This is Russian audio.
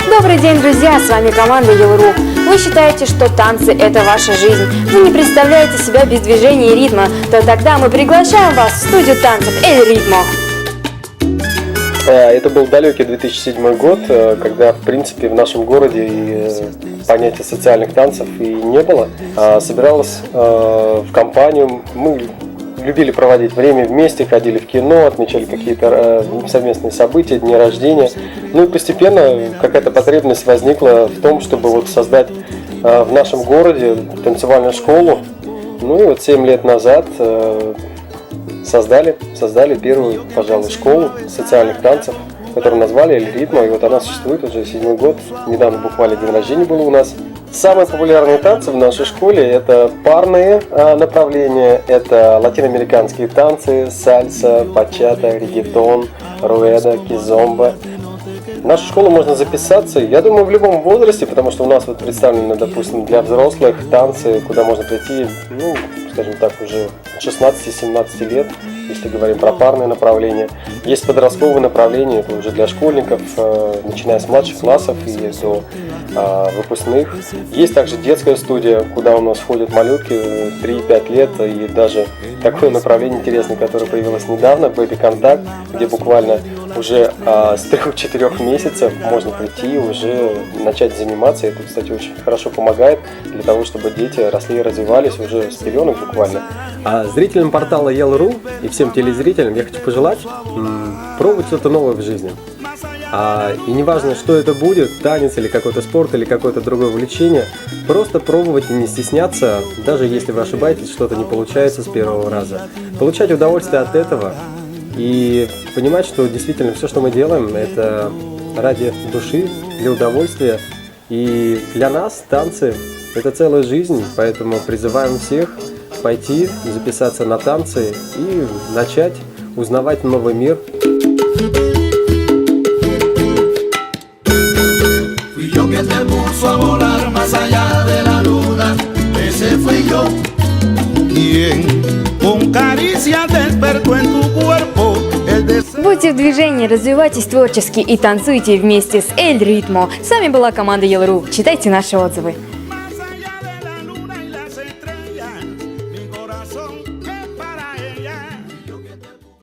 Добрый день, друзья! С вами команда Yell.ru. Вы считаете, что танцы – это ваша жизнь? Вы не представляете себя без движения и ритма? То тогда мы приглашаем вас в студию танцев El Ritmo. Это был далекий 2007 год, когда, в принципе, в нашем городе и понятия социальных танцев и не было. Собиралась в компанию, мы любили проводить время вместе, ходили в кино, отмечали какие-то совместные события, дни рождения. Ну и постепенно какая-то потребность возникла в том, чтобы вот создать в нашем городе танцевальную школу. Ну и вот 7 лет назад создали первую, пожалуй, школу социальных танцев, которую назвали El Ritmo, и вот она существует уже 7-й год. Недавно буквально день рождения было у нас. Самые популярные танцы в нашей школе – это парные направления, это латиноамериканские танцы, сальса, бачата, реггетон, руэда, кизомба. В нашу школу можно записаться, я думаю, в любом возрасте, потому что у нас вот представлены, допустим, для взрослых танцы, куда можно прийти, ну, скажем так, уже 16-17 лет, если говорим про парное направление. Есть подростковое направление, это уже для школьников, начиная с младших классов и до выпускных. Есть также детская студия, куда у нас входят малютки 3-5 лет, и даже такое направление интересное, которое появилось недавно, Baby Contact, где буквально уже с 3-4 месяцев можно прийти и уже начать заниматься. Это, кстати, очень хорошо помогает для того, чтобы дети росли и развивались уже с пеленок буквально. А зрителям портала Yell.ru и всем телезрителям я хочу пожелать пробовать что-то новое в жизни. И неважно, что это будет, танец или какой-то спорт или какое-то другое увлечение, просто пробовать и не стесняться, даже если вы ошибаетесь, что-то не получается с первого раза. Получать удовольствие от этого и понимать, что действительно все, что мы делаем, это ради души, для удовольствия. И для нас танцы – это целая жизнь, поэтому призываем всех пойти, записаться на танцы и начать узнавать новый мир. Будьте в движении, развивайтесь творчески и танцуйте вместе с El Ritmo. С вами была команда Yell.ru. Читайте наши отзывы.